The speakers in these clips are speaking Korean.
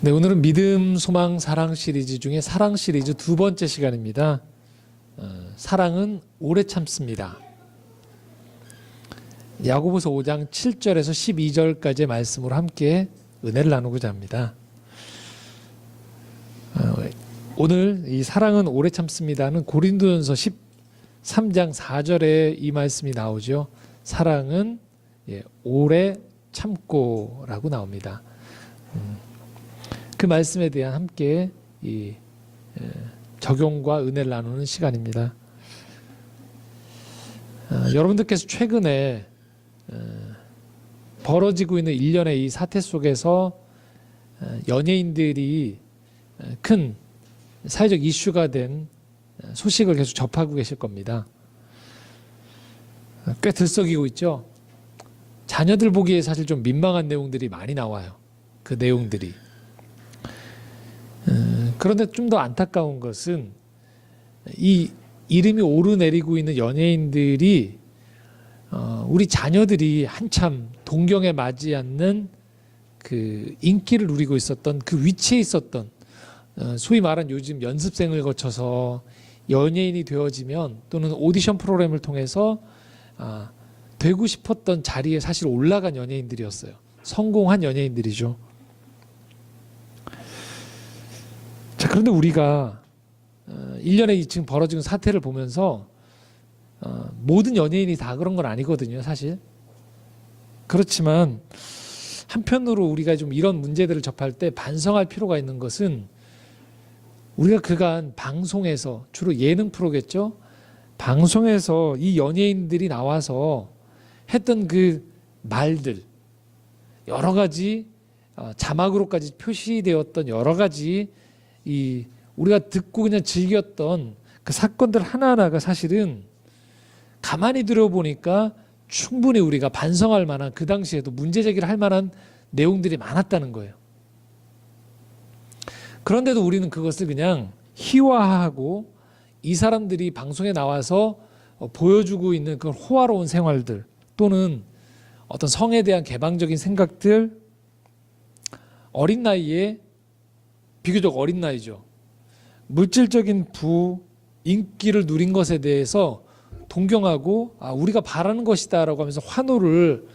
네, 오늘은 믿음, 소망, 사랑 시리즈 중에 사랑 시리즈 두 번째 시간입니다. 사랑은 오래 참습니다. 야고보서 5장 7절에서 12절까지의 말씀으로 함께 은혜를 나누고자 합니다. 오늘 이 사랑은 오래 참습니다는 고린도전서 13장 4절에 이 말씀이 나오죠. 사랑은 오래 참고라고 나옵니다. 그 말씀에 대한 함께 이 적용과 은혜를 나누는 시간입니다. 여러분들께서 최근에 벌어지고 있는 일련의 이 사태 속에서 연예인들이 큰 사회적 이슈가 된 소식을 계속 접하고 계실 겁니다. 꽤 들썩이고 있죠. 자녀들 보기에 사실 좀 민망한 내용들이 많이 나와요. 그 내용들이. 그런데 좀 더 안타까운 것은 이 이름이 오르내리고 있는 연예인들이 우리 자녀들이 한참 동경에 맞지 않는 그 인기를 누리고 있었던 그 위치에 있었던 소위 말한 요즘 연습생을 거쳐서 연예인이 되어지면 또는 오디션 프로그램을 통해서 되고 싶었던 자리에 사실 올라간 연예인들이었어요. 성공한 연예인들이죠. 자, 그런데 우리가 일련의 지금 벌어지는 사태를 보면서 모든 연예인이 다 그런 건 아니거든요, 사실. 그렇지만 한편으로 우리가 좀 이런 문제들을 접할 때 반성할 필요가 있는 것은 우리가 그간 방송에서, 주로 예능 프로겠죠, 방송에서 이 연예인들이 나와서 했던 그 말들, 여러 가지 자막으로까지 표시되었던 여러 가지 이 우리가 듣고 그냥 즐겼던 그 사건들 하나하나가 사실은 가만히 들어보니까 충분히 우리가 반성할 만한, 그 당시에도 문제 제기를 할 만한 내용들이 많았다는 거예요. 그런데도 우리는 그것을 그냥 희화화하고 이 사람들이 방송에 나와서 보여주고 있는 그 호화로운 생활들 또는 어떤 성에 대한 개방적인 생각들, 어린 나이에, 비교적 어린 나이죠, 물질적인 인기를 누린 것에 대해서 동경하고 우리가 바라는 것이다 라고 하면서 환호를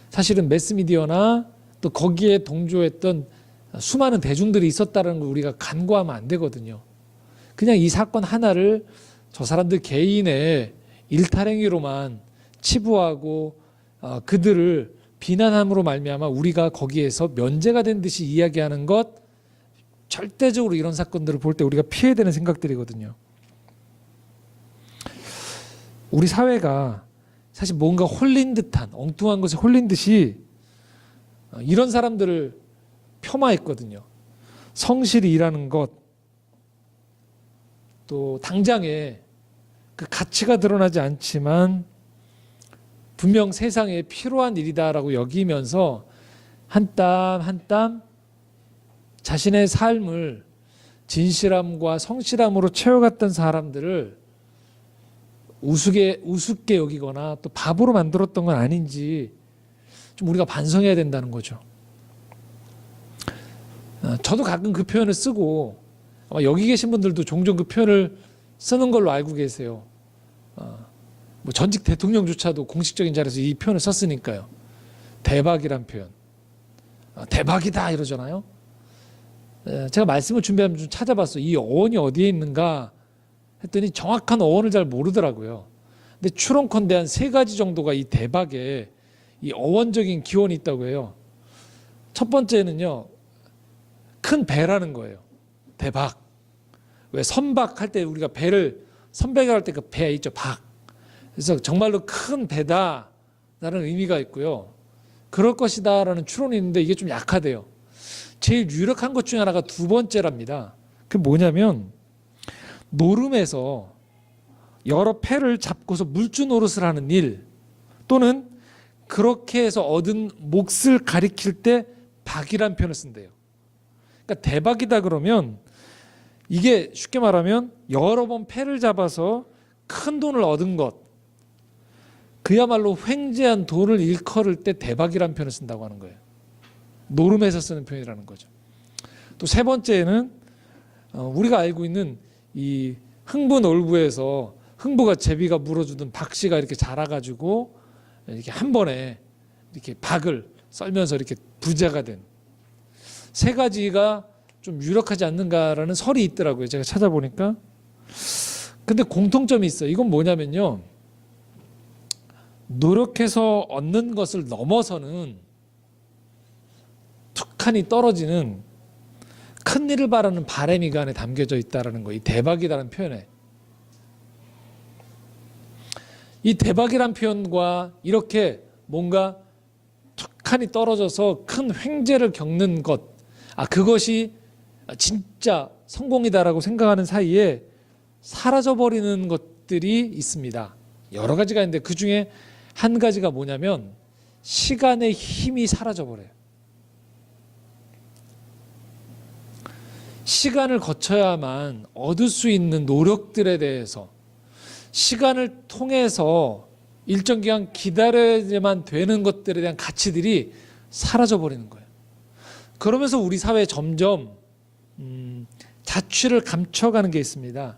사실은 매스미디어나 또 거기에 동조했던 수많은 대중들이 있었다는 걸 우리가 간과하면 안 되거든요. 그냥 이 사건 하나를 저 사람들 개인의 일탈행위로만 치부하고 그들을 비난함으로 말미암아 우리가 거기에서 면제가 된 듯이 이야기하는 것, 절대적으로 이런 사건들을 볼 때 우리가 피해야 되는 생각들이거든요. 우리 사회가 사실 뭔가 홀린 듯한, 엉뚱한 것에 홀린 듯이 이런 사람들을 폄하했거든요. 성실히 일하는 것, 또 당장에 그 가치가 드러나지 않지만 분명 세상에 필요한 일이다라고 여기면서 한 땀 한 땀 자신의 삶을 진실함과 성실함으로 채워갔던 사람들을 우습게 여기거나 또 바보로 만들었던 건 아닌지 좀 우리가 반성해야 된다는 거죠. 저도 가끔 그 표현을 쓰고 아마 여기 계신 분들도 종종 그 표현을 쓰는 걸로 알고 계세요. 뭐 전직 대통령조차도 공식적인 자리에서 이 표현을 썼으니까요. 대박이란 표현. 대박이다 이러잖아요. 제가 말씀을 준비하면 좀 찾아봤어요. 이 어원이 어디에 있는가 했더니 정확한 어원을 잘 모르더라고요. 근데 추론컨대 한 3가지 정도가 이 대박에 이 어원적인 기원이 있다고 해요. 첫 번째는요, 큰 배라는 거예요. 대박. 왜 선박할 때 우리가 배를 선박을 할 때 그 배 있죠, 박. 그래서 정말로 큰 배다라는 의미가 있고요. 그럴 것이다라는 추론이 있는데 이게 좀 약하대요. 제일 유력한 것 중에 하나가 두 번째랍니다. 그게 뭐냐면 노름에서 여러 패를 잡고서 물주 노릇을 하는 일, 또는 그렇게 해서 얻은 몫을 가리킬 때 박이란 표현을 쓴대요. 그러니까 대박이다 그러면 이게 쉽게 말하면 여러 번 패를 잡아서 큰 돈을 얻은 것, 그야말로 횡재한 돈을 일컬을 때 대박이란 표현을 쓴다고 하는 거예요. 노름에서 쓰는 표현이라는 거죠. 또 세 번째는 우리가 알고 있는 이 흥부 놀부에서 흥부가 제비가 물어주던 박씨가 이렇게 자라가지고 이렇게 한 번에 이렇게 박을 썰면서 이렇게 부자가 된 세 가지가 좀 유력하지 않는가라는 설이 있더라고요. 제가 찾아보니까. 근데 공통점이 있어요. 이건 뭐냐면요. 노력해서 얻는 것을 넘어서는 툭하니 떨어지는 큰 일을 바라는 바람이 그 안에 담겨져 있다는 거. 이 대박이라는 표현에. 이 대박이란 표현과 이렇게 뭔가 툭하니 떨어져서 큰 횡재를 겪는 것, 그것이 진짜 성공이다라고 생각하는 사이에 사라져버리는 것들이 있습니다. 여러 가지가 있는데 그 중에 한 가지가 뭐냐면 시간의 힘이 사라져버려요. 시간을 거쳐야만 얻을 수 있는 노력들에 대해서 시간을 통해서 일정 기간 기다려야만 되는 것들에 대한 가치들이 사라져버리는 거예요. 그러면서 우리 사회에 점점 자취를 감춰가는 게 있습니다.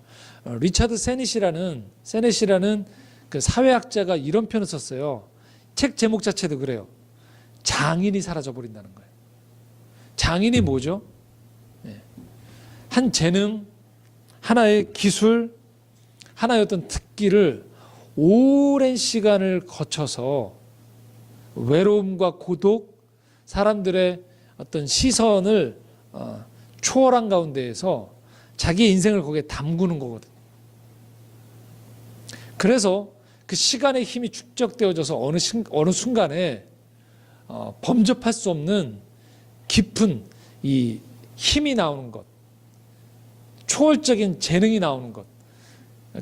리차드 세넷이라는 그 사회학자가 이런 표현을 썼어요. 책 제목 자체도 그래요. 장인이 사라져버린다는 거예요. 장인이 뭐죠? 한 재능, 하나의 기술, 하나의 어떤 특기를 오랜 시간을 거쳐서 외로움과 고독, 사람들의 어떤 시선을 초월한 가운데에서 자기의 인생을 거기에 담그는 거거든요. 그래서 그 시간의 힘이 축적되어져서 어느 순간에 범접할 수 없는 깊은 이 힘이 나오는 것, 초월적인 재능이 나오는 것,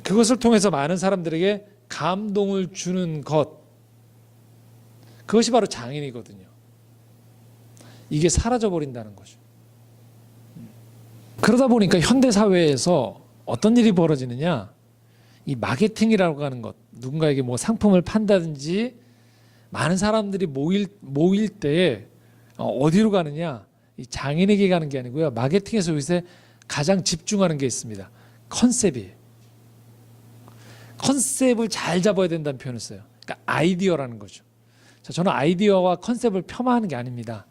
그것을 통해서 많은 사람들에게 감동을 주는 것, 그것이 바로 장인이거든요. 이게 사라져버린다는 거죠. 그러다 보니까 현대사회에서 어떤 일이 벌어지느냐, 이 마케팅이라고 하는 것, 누군가에게 뭐 상품을 판다든지 많은 사람들이 모일 때에 어디로 가느냐, 이 장인에게 가는 게 아니고요. 마케팅에서 요새 가장 집중하는 게 있습니다. 컨셉이에요. 컨셉을 잘 잡아야 된다는 표현을 써요. 그러니까 아이디어라는 거죠. 자, 저는 아이디어와 컨셉을 폄하하는 게 아닙니다.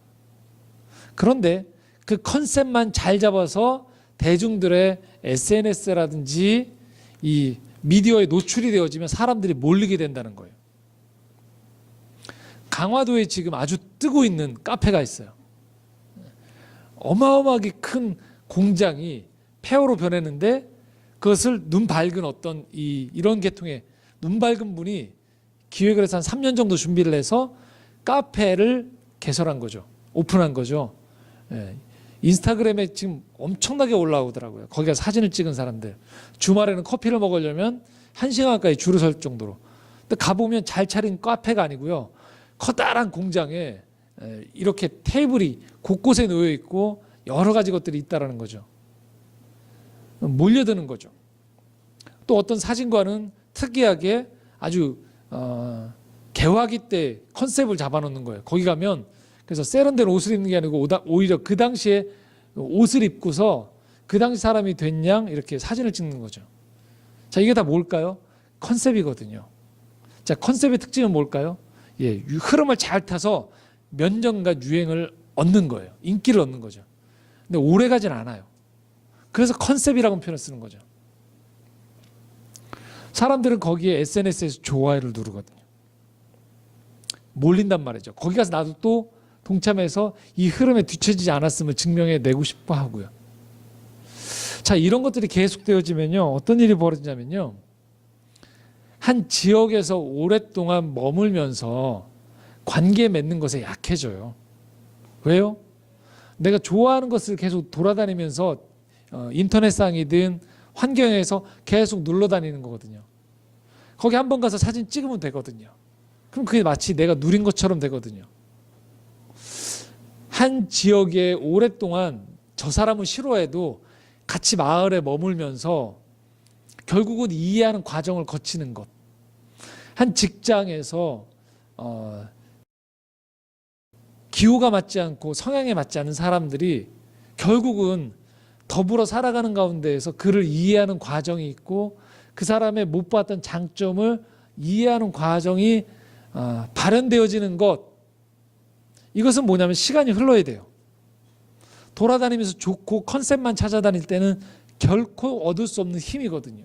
그런데 그 컨셉만 잘 잡아서 대중들의 SNS라든지 이 미디어에 노출이 되어지면 사람들이 몰리게 된다는 거예요. 강화도에 지금 아주 뜨고 있는 카페가 있어요. 어마어마하게 큰 공장이 폐허로 변했는데 그것을 눈 밝은 어떤 이런 계통의 눈 밝은 분이 기획을 해서 한 3년 정도 준비를 해서 카페를 개설한 거죠. 오픈한 거죠. 인스타그램에 지금 엄청나게 올라오더라고요. 거기가 사진을 찍은 사람들. 주말에는 커피를 먹으려면 1시간 가까이 줄을 설 정도로. 근데 가보면 잘 차린 카페가 아니고요. 커다란 공장에 이렇게 테이블이 곳곳에 놓여 있고 여러 가지 것들이 있다라는 거죠. 몰려드는 거죠. 또 어떤 사진관은 특이하게 아주 개화기 때 컨셉을 잡아놓는 거예요. 거기 가면 그래서 세련된 옷을 입는 게 아니고 오히려 그 당시에 옷을 입고서 그 당시 사람이 된 양 이렇게 사진을 찍는 거죠. 자, 이게 다 뭘까요? 컨셉이거든요. 자, 컨셉의 특징은 뭘까요? 흐름을 잘 타서 몇 년간 유행을 얻는 거예요. 인기를 얻는 거죠. 근데 오래 가진 않아요. 그래서 컨셉이라고 표현을 쓰는 거죠. 사람들은 거기에 SNS에서 좋아요를 누르거든요. 몰린단 말이죠. 거기 가서 나도 또 동참해서 이 흐름에 뒤처지지 않았음을 증명해내고 싶어 하고요. 자, 이런 것들이 계속되어지면요. 어떤 일이 벌어지냐면요. 한 지역에서 오랫동안 머물면서 관계 맺는 것에 약해져요. 왜요? 내가 좋아하는 것을 계속 돌아다니면서 인터넷상이든 환경에서 계속 눌러다니는 거거든요. 거기 한번 가서 사진 찍으면 되거든요. 그럼 그게 마치 내가 누린 것처럼 되거든요. 한 지역에 오랫동안 저 사람을 싫어해도 같이 마을에 머물면서 결국은 이해하는 과정을 거치는 것. 한 직장에서 기호가 맞지 않고 성향에 맞지 않는 사람들이 결국은 더불어 살아가는 가운데에서 그를 이해하는 과정이 있고 그 사람의 못 봤던 장점을 이해하는 과정이 발현되어지는 것, 이것은 뭐냐면 시간이 흘러야 돼요. 돌아다니면서 좋고 컨셉만 찾아다닐 때는 결코 얻을 수 없는 힘이거든요.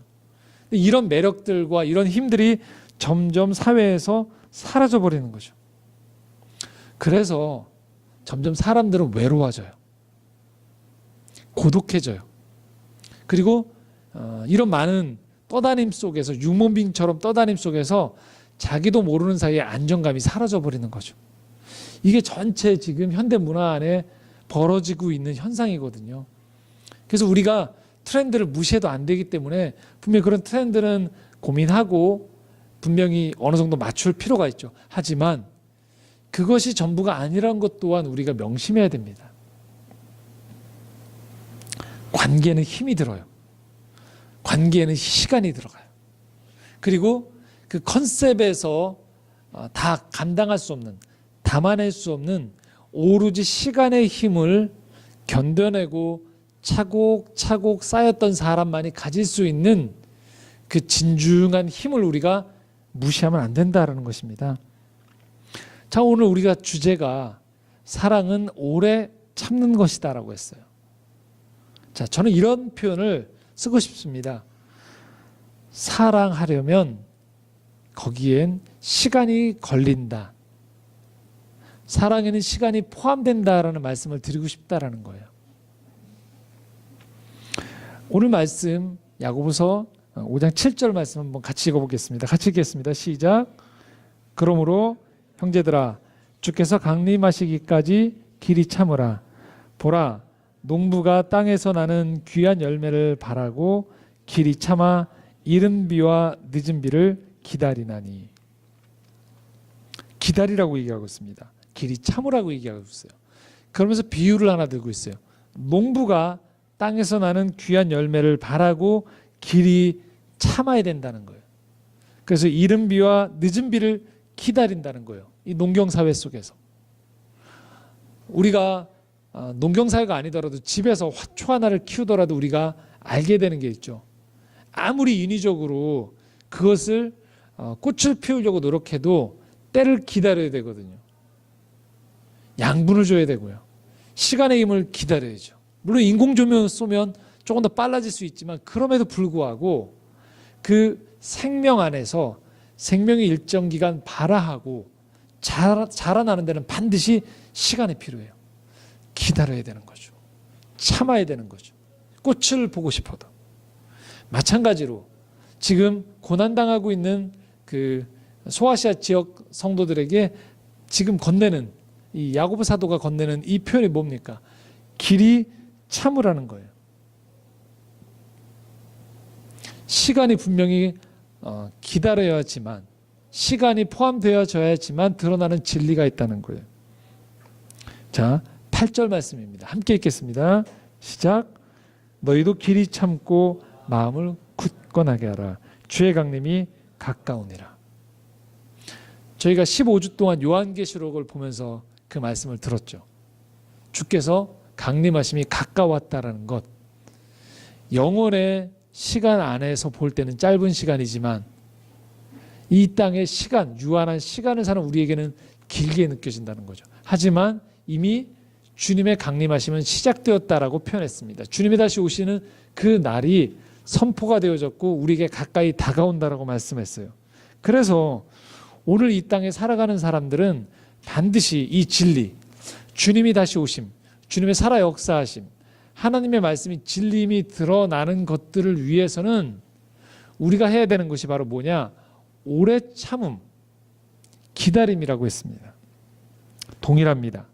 이런 매력들과 이런 힘들이 점점 사회에서 사라져버리는 거죠. 그래서 점점 사람들은 외로워져요. 고독해져요. 그리고 이런 많은 떠다님 속에서, 유목민처럼 떠다님 속에서 자기도 모르는 사이에 안정감이 사라져버리는 거죠. 이게 전체 지금 현대 문화 안에 벌어지고 있는 현상이거든요. 그래서 우리가 트렌드를 무시해도 안 되기 때문에 분명히 그런 트렌드는 고민하고 분명히 어느 정도 맞출 필요가 있죠. 하지만 그것이 전부가 아니라는 것 또한 우리가 명심해야 됩니다. 관계는 힘이 들어요. 관계에는 시간이 들어가요. 그리고 그 컨셉에서 다 감당할 수 없는, 담아낼 수 없는 오로지 시간의 힘을 견뎌내고 차곡차곡 쌓였던 사람만이 가질 수 있는 그 진중한 힘을 우리가 무시하면 안 된다는 것입니다. 자, 오늘 우리가 주제가 사랑은 오래 참는 것이다라고 했어요. 자, 저는 이런 표현을 쓰고 싶습니다. 사랑하려면 거기엔 시간이 걸린다. 사랑에는 시간이 포함된다라는 말씀을 드리고 싶다라는 거예요. 오늘 말씀 야고보서 5장 7절 말씀 한번 같이 읽어보겠습니다. 같이 읽겠습니다. 시작. 그러므로 형제들아 주께서 강림하시기까지 길이 참으라. 보라 농부가 땅에서 나는 귀한 열매를 바라고 길이 참아 이른 비와 늦은 비를 기다리나니. 기다리라고 얘기하고 있습니다. 길이 참으라고 얘기하고 있어요. 그러면서 비유를 하나 들고 있어요. 농부가 땅에서 나는 귀한 열매를 바라고 길이 참아야 된다는 거예요. 그래서 이른 비와 늦은 비를 기다린다는 거예요. 이 농경사회 속에서. 우리가 농경사회가 아니더라도 집에서 화초 하나를 키우더라도 우리가 알게 되는 게 있죠. 아무리 인위적으로 그것을 꽃을 피우려고 노력해도 때를 기다려야 되거든요. 양분을 줘야 되고요. 시간의 힘을 기다려야죠. 물론 인공조명을 쏘면 조금 더 빨라질 수 있지만 그럼에도 불구하고 그 생명 안에서 생명이 일정 기간 발화하고 자라나는 데는 반드시 시간이 필요해요. 기다려야 되는 거죠. 참아야 되는 거죠. 꽃을 보고 싶어도. 마찬가지로 지금 고난당하고 있는 그 소아시아 지역 성도들에게 지금 건네는 이 야고보 사도가 건네는 이 표현이 뭡니까? 길이 참으라는 거예요. 시간이 분명히 기다려야지만, 시간이 포함되어져야지만 드러나는 진리가 있다는 거예요. 자, 8절 말씀입니다. 함께 읽겠습니다. 시작. 너희도 길이 참고 마음을 굳건하게 하라. 주의 강림이 가까우니라. 저희가 15주 동안 요한계시록을 보면서 그 말씀을 들었죠. 주께서 강림하심이 가까웠다라는 것. 영원의 시간 안에서 볼 때는 짧은 시간이지만 이 땅의 시간, 유한한 시간을 사는 우리에게는 길게 느껴진다는 거죠. 하지만 이미 주님의 강림하심은 시작되었다라고 표현했습니다. 주님이 다시 오시는 그 날이 선포가 되어졌고 우리에게 가까이 다가온다라고 말씀했어요. 그래서 오늘 이 땅에 살아가는 사람들은 반드시 이 진리, 주님이 다시 오심, 주님의 살아 역사하심, 하나님의 말씀이 진리임이 드러나는 것들을 위해서는 우리가 해야 되는 것이 바로 뭐냐? 오래 참음, 기다림이라고 했습니다. 동일합니다.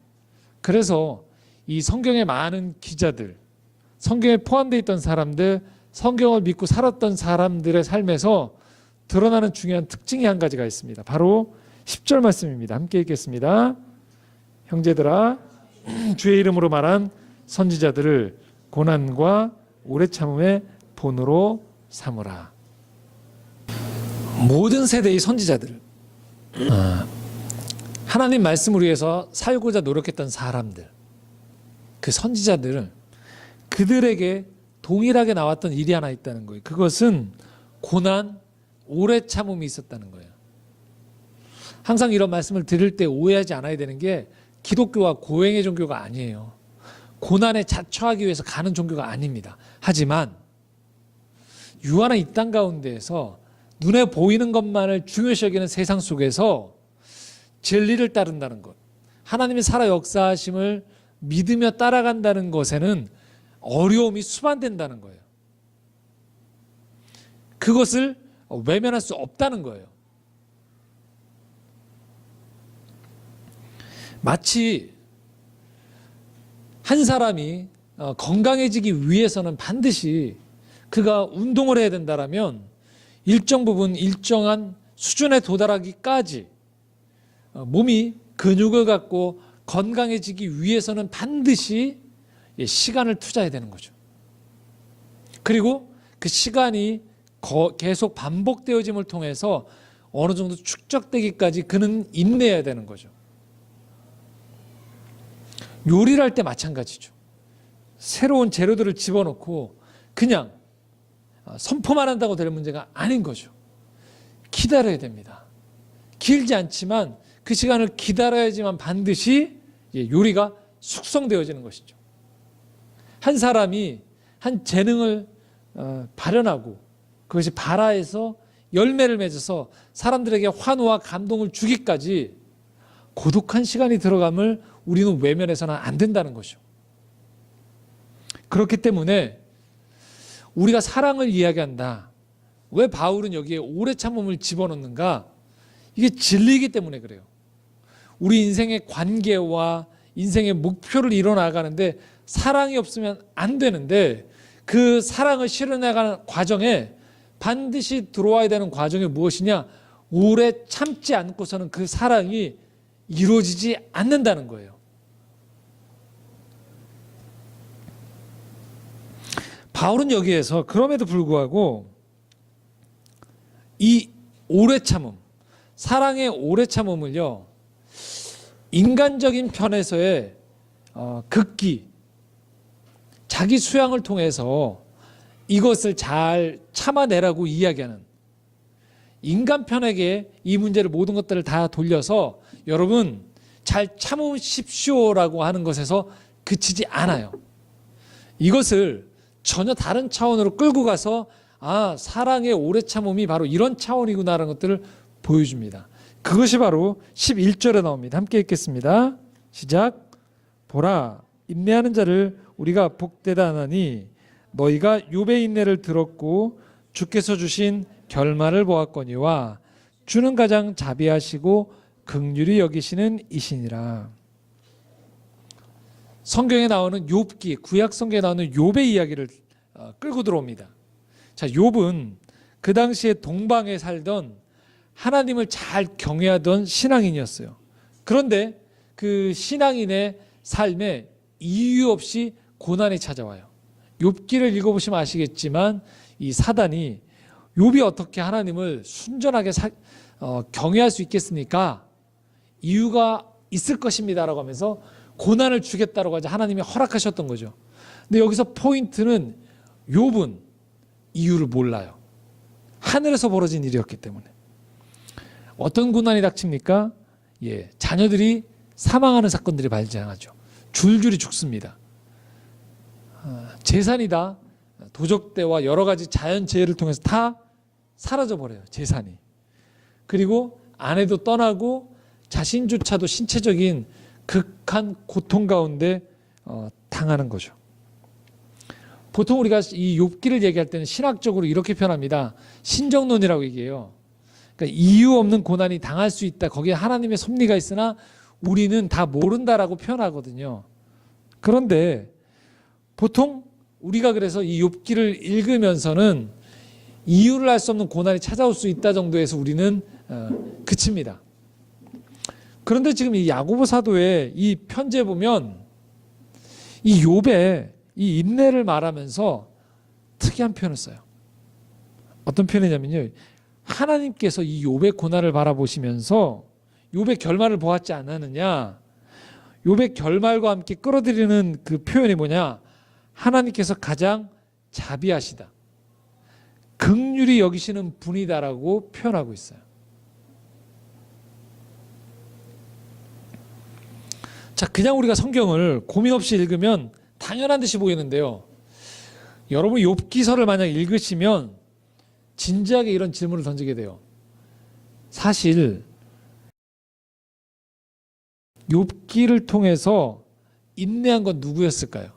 그래서 이 성경의 많은 기자들, 성경에 포함되어 있던 사람들, 성경을 믿고 살았던 사람들의 삶에서 드러나는 중요한 특징이 한 가지가 있습니다. 바로 10절 말씀입니다. 함께 읽겠습니다. 형제들아 주의 이름으로 말한 선지자들을 고난과 오래 참음의 본으로 삼으라. 모든 세대의 선지자들, 하나님 말씀을 위해서 살고자 노력했던 사람들, 그 선지자들을 그들에게 동일하게 나왔던 일이 하나 있다는 거예요. 그것은 고난, 오래 참음이 있었다는 거예요. 항상 이런 말씀을 드릴 때 오해하지 않아야 되는 게 기독교와 고행의 종교가 아니에요. 고난에 자처하기 위해서 가는 종교가 아닙니다. 하지만 유한한 이 땅 가운데에서 눈에 보이는 것만을 중요시 여기는 세상 속에서 진리를 따른다는 것, 하나님의 살아 역사하심을 믿으며 따라간다는 것에는 어려움이 수반된다는 거예요. 그것을 외면할 수 없다는 거예요. 마치 한 사람이 건강해지기 위해서는 반드시 그가 운동을 해야 된다라면 일정 부분 일정한 수준에 도달하기까지 몸이 근육을 갖고 건강해지기 위해서는 반드시 시간을 투자해야 되는 거죠. 그리고 그 시간이 계속 반복되어짐을 통해서 어느 정도 축적되기까지 그는 인내해야 되는 거죠. 요리를 할 때 마찬가지죠. 새로운 재료들을 집어넣고 그냥 선포만 한다고 될 문제가 아닌 거죠. 기다려야 됩니다. 길지 않지만 그 시간을 기다려야지만 반드시 요리가 숙성되어지는 것이죠. 한 사람이 한 재능을 발현하고 그것이 발화해서 열매를 맺어서 사람들에게 환호와 감동을 주기까지 고독한 시간이 들어감을 우리는 외면해서는 안 된다는 것이죠. 그렇기 때문에 우리가 사랑을 이야기한다. 왜 바울은 여기에 오래 참음을 집어넣는가? 이게 진리이기 때문에 그래요. 우리 인생의 관계와 인생의 목표를 이뤄나가는데 사랑이 없으면 안 되는데 그 사랑을 실현해가는 과정에 반드시 들어와야 되는 과정이 무엇이냐? 오래 참지 않고서는 그 사랑이 이루어지지 않는다는 거예요. 바울은 여기에서 그럼에도 불구하고 이 오래 참음, 사랑의 오래 참음을요, 인간적인 편에서의 극기, 자기 수양을 통해서 이것을 잘 참아내라고 이야기하는, 인간 편에게 이 문제를 모든 것들을 다 돌려서 여러분 잘 참으십시오라고 하는 것에서 그치지 않아요. 이것을 전혀 다른 차원으로 끌고 가서 사랑의 오래 참음이 바로 이런 차원이구나라는 것들을 보여줍니다. 그것이 바로 11절에 나옵니다. 함께 읽겠습니다. 시작. 보라, 인내하는 자를 우리가 복되다 하나니 너희가 욥의 인내를 들었고 주께서 주신 결말을 보았거니와 주는 가장 자비하시고 긍휼히 여기시는 이시니라. 성경에 나오는 욥기, 구약 성경에 나오는 욥의 이야기를 끌고 들어옵니다. 자, 욥은 그 당시에 동방에 살던 하나님을 잘 경외하던 신앙인이었어요. 그런데 그 신앙인의 삶에 이유 없이 고난이 찾아와요. 욥기를 읽어보시면 아시겠지만 이 사단이 욥이 어떻게 하나님을 순전하게 경외할 수 있겠습니까? 이유가 있을 것입니다라고 하면서 고난을 주겠다라고 하자 하나님이 허락하셨던 거죠. 근데 여기서 포인트는 욥은 이유를 몰라요. 하늘에서 벌어진 일이었기 때문에. 어떤 고난이 닥칩니까? 자녀들이 사망하는 사건들이 발생하죠. 줄줄이 죽습니다. 재산이다. 도적대와 여러 가지 자연재해를 통해서 다 사라져버려요. 재산이. 그리고 아내도 떠나고 자신조차도 신체적인 극한 고통 가운데 당하는 거죠. 보통 우리가 이 욥기를 얘기할 때는 신학적으로 이렇게 표현합니다. 신정론이라고 얘기해요. 그러니까 이유 없는 고난이 당할 수 있다. 거기에 하나님의 섭리가 있으나 우리는 다 모른다라고 표현하거든요. 그런데 보통 우리가 그래서 이 욥기를 읽으면서는 이유를 알 수 없는 고난이 찾아올 수 있다 정도에서 우리는 그칩니다. 그런데 지금 이 야고보 사도의 이 편지에 보면 이 욥의 이 인내를 말하면서 특이한 표현을 써요. 어떤 표현이냐면요. 하나님께서 이 욥의 고난을 바라보시면서 욥의 결말을 보았지 않았느냐. 욥의 결말과 함께 끌어들이는 그 표현이 뭐냐. 하나님께서 가장 자비하시다, 긍휼히 여기시는 분이다라고 표현하고 있어요. 자, 그냥 우리가 성경을 고민 없이 읽으면 당연한 듯이 보이는데요. 여러분 욥기서를 만약 읽으시면 진지하게 이런 질문을 던지게 돼요. 사실 욥기를 통해서 인내한 건 누구였을까요?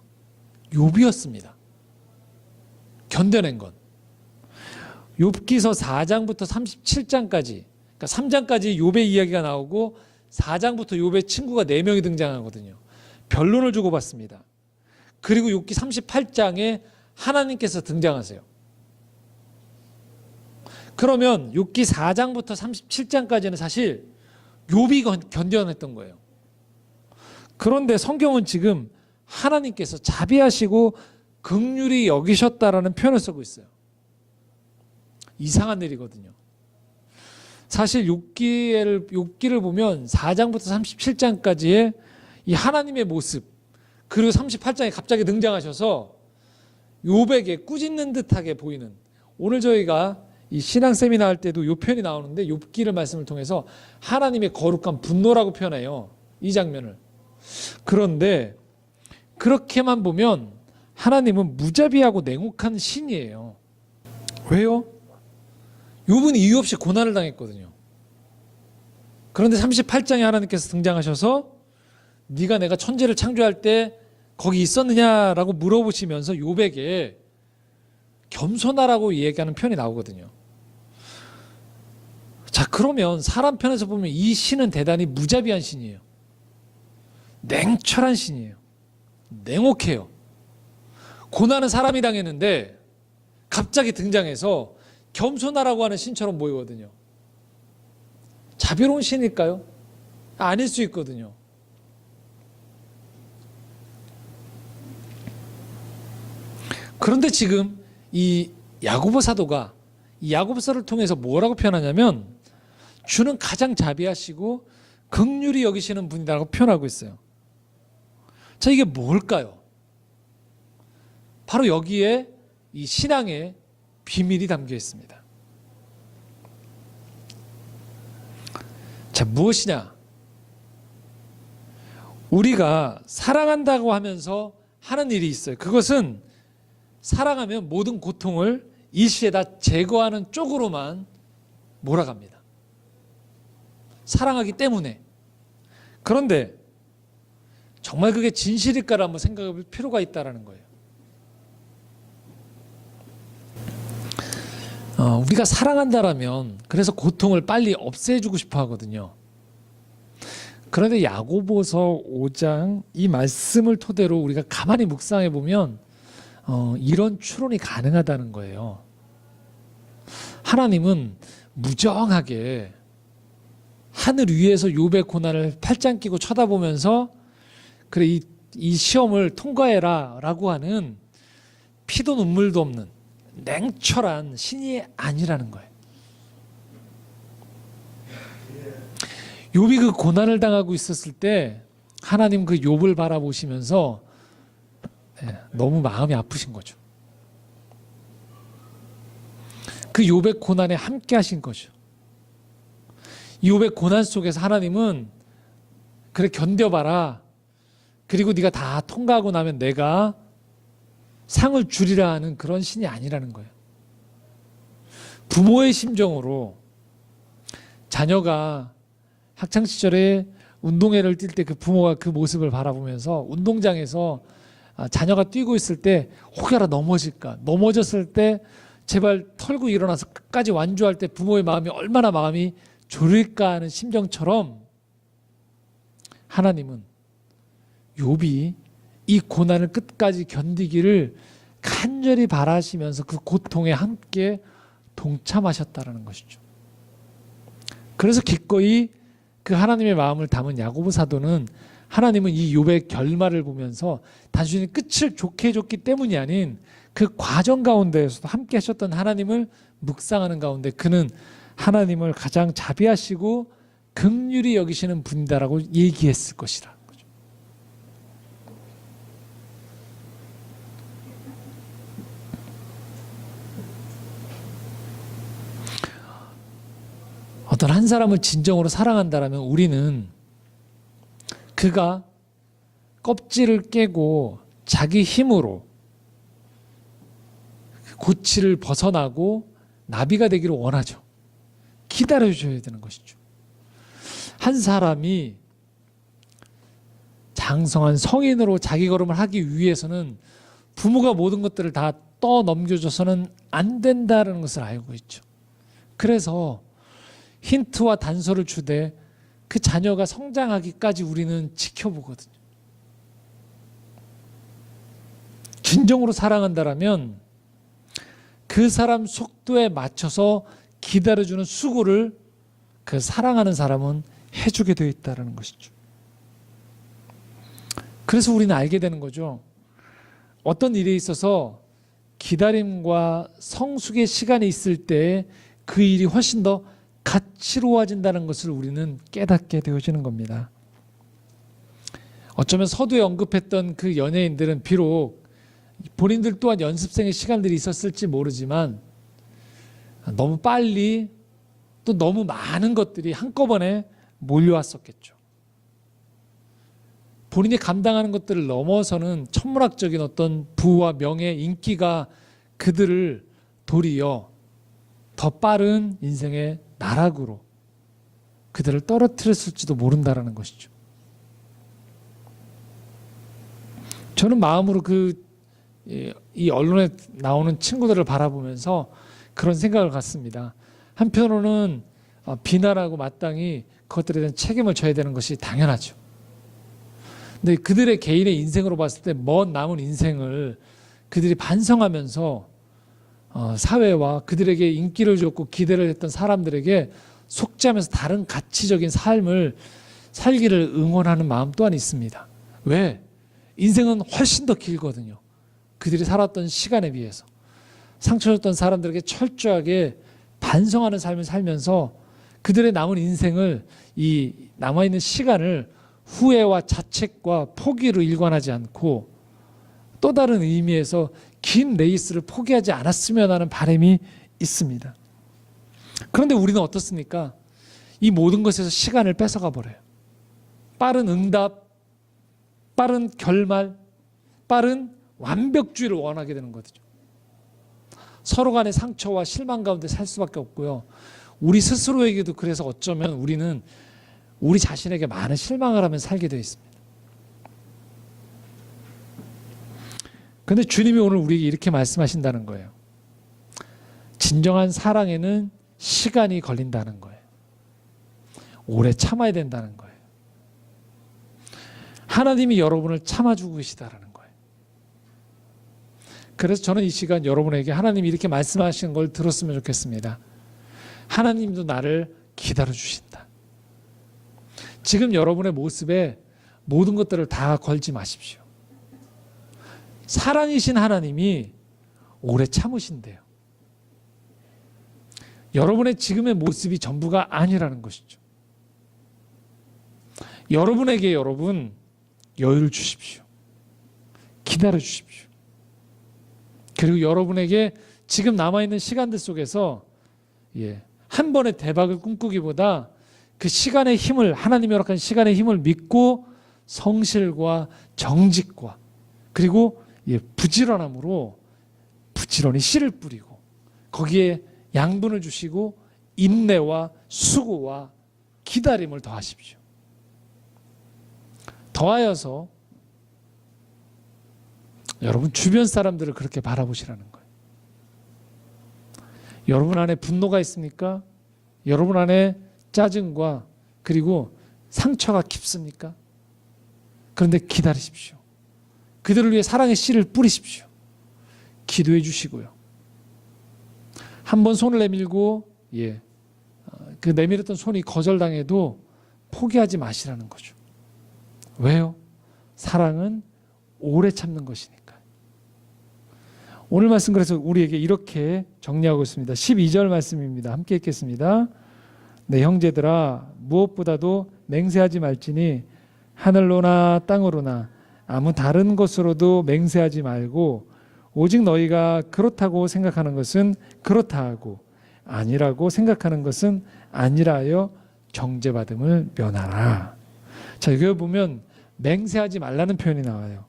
욥이었습니다. 견뎌낸 건. 욥기서 4장부터 37장까지, 그러니까 3장까지 욥의 이야기가 나오고 4장부터 욥의 친구가 4명이 등장하거든요. 변론을 주고받습니다. 그리고 욥기 38장에 하나님께서 등장하세요. 그러면 욥기 4장부터 37장까지는 사실 욥이 견뎌냈던 거예요. 그런데 성경은 지금 하나님께서 자비하시고 긍휼히 여기셨다라는 표현을 쓰고 있어요. 이상한 일이거든요. 사실 욥기를 보면 4장부터 37장까지의 이 하나님의 모습, 그리고 38장에 갑자기 등장하셔서 욥에게 꾸짖는 듯하게 보이는, 오늘 저희가 이 신앙 세미나 할 때도 이 표현이 나오는데 욥기를 말씀을 통해서 하나님의 거룩한 분노라고 표현해요. 이 장면을. 그런데 그렇게만 보면 하나님은 무자비하고 냉혹한 신이에요. 왜요? 욥은 이유 없이 고난을 당했거든요. 그런데 38장에 하나님께서 등장하셔서 네가 내가 천지를 창조할 때 거기 있었느냐라고 물어보시면서 욥에게 겸손하라고 얘기하는 표현이 나오거든요. 자, 그러면 사람 편에서 보면 이 신은 대단히 무자비한 신이에요. 냉철한 신이에요. 냉혹해요. 고난은 사람이 당했는데 갑자기 등장해서 겸손하라고 하는 신처럼 보이거든요. 자비로운 신일까요? 아닐 수 있거든요. 그런데 지금 이 야고보 사도가 이 야고보서를 통해서 뭐라고 표현하냐면 주는 가장 자비하시고 긍휼히 여기시는 분이라고 표현하고 있어요. 자, 이게 뭘까요? 바로 여기에 이 신앙의 비밀이 담겨 있습니다. 자, 무엇이냐? 우리가 사랑한다고 하면서 하는 일이 있어요. 그것은 사랑하면 모든 고통을 일시에 다 제거하는 쪽으로만 몰아갑니다. 사랑하기 때문에. 그런데 정말 그게 진실일까를 한번 생각해 볼 필요가 있다는 거예요. 우리가 사랑한다라면 그래서 고통을 빨리 없애주고 싶어 하거든요. 그런데 야고보서 5장 이 말씀을 토대로 우리가 가만히 묵상해 보면 이런 추론이 가능하다는 거예요. 하나님은 무정하게 하늘 위에서 욥의 고난을 팔짱 끼고 쳐다보면서 그래 이 시험을 통과해라 라고 하는 피도 눈물도 없는 냉철한 신이 아니라는 거예요. 욥이 그 고난을 당하고 있었을 때 하나님 그 욥을 바라보시면서 너무 마음이 아프신 거죠. 그 욥의 고난에 함께 하신 거죠. 욥의 고난 속에서 하나님은 그래 견뎌봐라. 그리고 네가 다 통과하고 나면 내가 상을 주리라 하는 그런 신이 아니라는 거예요. 부모의 심정으로 자녀가 학창시절에 운동회를 뛸 때 그 부모가 그 모습을 바라보면서 운동장에서 자녀가 뛰고 있을 때 혹여라 넘어질까, 넘어졌을 때 제발 털고 일어나서 끝까지 완주할 때 부모의 마음이 얼마나 마음이 졸일까 하는 심정처럼 하나님은 욥이 이 고난을 끝까지 견디기를 간절히 바라시면서 그 고통에 함께 동참하셨다는 것이죠. 그래서 기꺼이 그 하나님의 마음을 담은 야고보 사도는 하나님은 이 욥의 결말을 보면서 단순히 끝을 좋게 줬기 때문이 아닌 그 과정 가운데에서도 함께 하셨던 하나님을 묵상하는 가운데 그는 하나님을 가장 자비하시고 긍휼히 여기시는 분이다라고 얘기했을 것이라. 어떤 한 사람을 진정으로 사랑한다라면 우리는 그가 껍질을 깨고 자기 힘으로 고치를 벗어나고 나비가 되기를 원하죠. 기다려줘야 되는 것이죠. 한 사람이 장성한 성인으로 자기 걸음을 하기 위해서는 부모가 모든 것들을 다 떠넘겨줘서는 안 된다는 것을 알고 있죠. 그래서 힌트와 단서를 주되 그 자녀가 성장하기까지 우리는 지켜보거든요. 진정으로 사랑한다라면 그 사람 속도에 맞춰서 기다려주는 수고를 그 사랑하는 사람은 해주게 되어 있다는 것이죠. 그래서 우리는 알게 되는 거죠. 어떤 일에 있어서 기다림과 성숙의 시간이 있을 때 그 일이 훨씬 더 가치로워진다는 것을 우리는 깨닫게 되어지는 겁니다. 어쩌면 서두에 언급했던 그 연예인들은 비록 본인들 또한 연습생의 시간들이 있었을지 모르지만 너무 빨리 또 너무 많은 것들이 한꺼번에 몰려왔었겠죠. 본인이 감당하는 것들을 넘어서는 천문학적인 어떤 부와 명예, 인기가 그들을 도리어 더 빠른 인생의 나락으로 그들을 떨어뜨렸을지도 모른다라는 것이죠. 저는 마음으로 이 언론에 나오는 친구들을 바라보면서 그런 생각을 갖습니다. 한편으로는 비난하고 마땅히 그것들에 대한 책임을 져야 되는 것이 당연하죠. 근데 그들의 개인의 인생으로 봤을 때 먼 남은 인생을 그들이 반성하면서 사회와 그들에게 인기를 줬고 기대를 했던 사람들에게 속죄하면서 다른 가치적인 삶을 살기를 응원하는 마음 또한 있습니다. 왜? 인생은 훨씬 더 길거든요. 그들이 살았던 시간에 비해서. 상처 줬던 사람들에게 철저하게 반성하는 삶을 살면서 그들의 남은 인생을, 이 남아있는 시간을 후회와 자책과 포기로 일관하지 않고 또 다른 의미에서 긴 레이스를 포기하지 않았으면 하는 바람이 있습니다. 그런데 우리는 어떻습니까? 이 모든 것에서 시간을 뺏어가 버려요. 빠른 응답, 빠른 결말, 빠른 완벽주의를 원하게 되는 거죠. 서로 간의 상처와 실망 가운데 살 수밖에 없고요. 우리 스스로에게도 그래서 어쩌면 우리는 우리 자신에게 많은 실망을 하면서 살게 되어 있습니다. 그런데 주님이 오늘 우리에게 이렇게 말씀하신다는 거예요. 진정한 사랑에는 시간이 걸린다는 거예요. 오래 참아야 된다는 거예요. 하나님이 여러분을 참아주고 계시다라는 거예요. 그래서 저는 이 시간 여러분에게 하나님이 이렇게 말씀하시는 걸 들었으면 좋겠습니다. 하나님도 나를 기다려주신다. 지금 여러분의 모습에 모든 것들을 다 걸지 마십시오. 사랑이신 하나님이 오래 참으신대요. 여러분의 지금의 모습이 전부가 아니라는 것이죠. 여러분에게 여러분 여유를 주십시오. 기다려 주십시오. 그리고 여러분에게 지금 남아있는 시간들 속에서 한 번의 대박을 꿈꾸기보다 그 시간의 힘을, 하나님이 허락한 시간의 힘을 믿고 성실과 정직과 그리고 부지런함으로 부지런히 씨를 뿌리고 거기에 양분을 주시고 인내와 수고와 기다림을 더하십시오. 더하여서 여러분 주변 사람들을 그렇게 바라보시라는 거예요. 여러분 안에 분노가 있습니까? 여러분 안에 짜증과 그리고 상처가 깊습니까? 그런데 기다리십시오. 그들을 위해 사랑의 씨를 뿌리십시오. 기도해 주시고요. 한번 손을 내밀고 그 내밀었던 손이 거절당해도 포기하지 마시라는 거죠. 왜요? 사랑은 오래 참는 것이니까. 오늘 말씀 그래서 우리에게 이렇게 정리하고 있습니다. 12절 말씀입니다. 함께 읽겠습니다. 내 형제들아 무엇보다도 맹세하지 말지니 하늘로나 땅으로나 아무 다른 것으로도 맹세하지 말고 오직 너희가 그렇다고 생각하는 것은 그렇다 하고 아니라고 생각하는 것은 아니라 정죄받음을 면하라. 자, 여기 보면 맹세하지 말라는 표현이 나와요.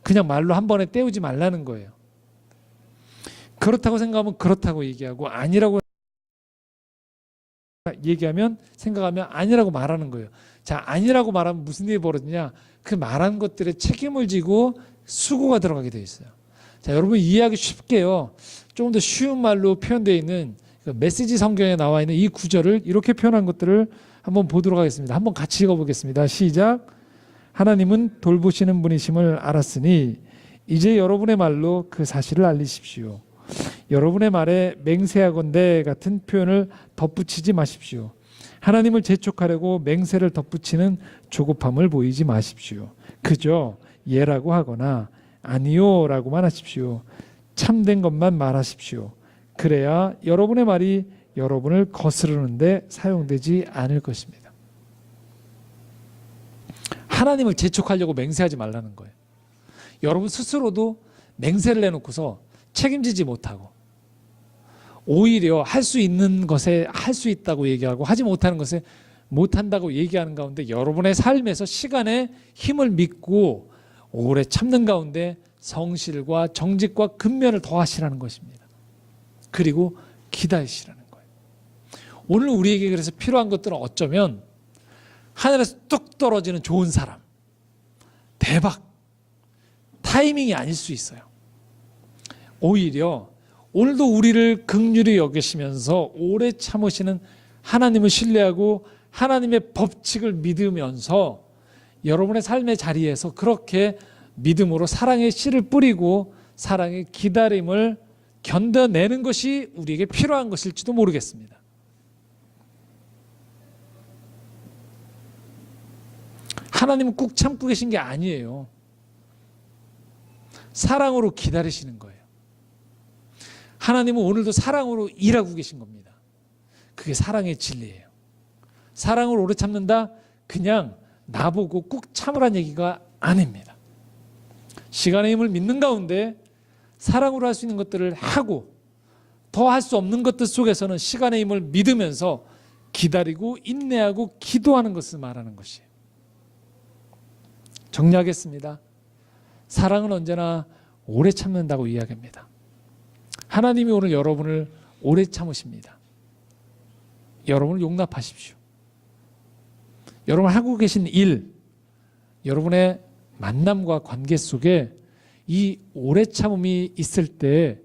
그냥 말로 한 번에 때우지 말라는 거예요. 그렇다고 생각하면 그렇다고 얘기하고, 아니라고 얘기하면 생각하면 아니라고 말하는 거예요. 자, 아니라고 말하면 무슨 일이 벌어지냐? 그 말한 것들에 책임을 지고 수고가 들어가게 돼 있어요. 자, 여러분 이해하기 쉽게요. 조금 더 쉬운 말로 표현되어 있는 메시지 성경에 나와 있는 이 구절을 이렇게 표현한 것들을 한번 보도록 하겠습니다. 한번 같이 읽어보겠습니다. 시작. 하나님은 돌보시는 분이심을 알았으니 이제 여러분의 말로 그 사실을 알리십시오. 여러분의 말에 맹세하건대 같은 표현을 덧붙이지 마십시오. 하나님을 재촉하려고 맹세를 덧붙이는 조급함을 보이지 마십시오. 그저 예라고 하거나 아니요 라고만 하십시오. 참된 것만 말하십시오. 그래야 여러분의 말이 여러분을 거스르는데 사용되지 않을 것입니다. 하나님을 재촉하려고 맹세하지 말라는 거예요. 여러분 스스로도 맹세를 내놓고서 책임지지 못하고 오히려 할 수 있는 것에 할 수 있다고 얘기하고 하지 못하는 것에 못한다고 얘기하는 가운데 여러분의 삶에서 시간에 힘을 믿고 오래 참는 가운데 성실과 정직과 근면을 더하시라는 것입니다. 그리고 기다리시라는 거예요. 오늘 우리에게 그래서 필요한 것들은 어쩌면 하늘에서 뚝 떨어지는 좋은 사람, 대박, 타이밍이 아닐 수 있어요. 오히려 오늘도 우리를 긍휼히 여기시면서 오래 참으시는 하나님을 신뢰하고 하나님의 법칙을 믿으면서 여러분의 삶의 자리에서 그렇게 믿음으로 사랑의 씨를 뿌리고 사랑의 기다림을 견뎌내는 것이 우리에게 필요한 것일지도 모르겠습니다. 하나님은 꾹 참고 계신 게 아니에요. 사랑으로 기다리시는 거예요. 하나님은 오늘도 사랑으로 일하고 계신 겁니다. 그게 사랑의 진리예요. 사랑을 오래 참는다? 그냥 나보고 꾹 참으란 얘기가 아닙니다. 시간의 힘을 믿는 가운데 사랑으로 할 수 있는 것들을 하고 더 할 수 없는 것들 속에서는 시간의 힘을 믿으면서 기다리고 인내하고 기도하는 것을 말하는 것이에요. 정리하겠습니다. 사랑은 언제나 오래 참는다고 이야기합니다. 하나님이 오늘 여러분을 오래 참으십니다. 여러분을 용납하십시오. 여러분 하고 계신 일, 여러분의 만남과 관계 속에 이 오래 참음이 있을 때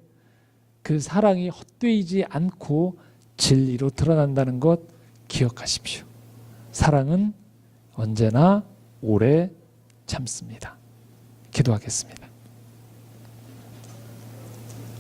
그 사랑이 헛되이지 않고 진리로 드러난다는 것 기억하십시오. 사랑은 언제나 오래 참습니다. 기도하겠습니다.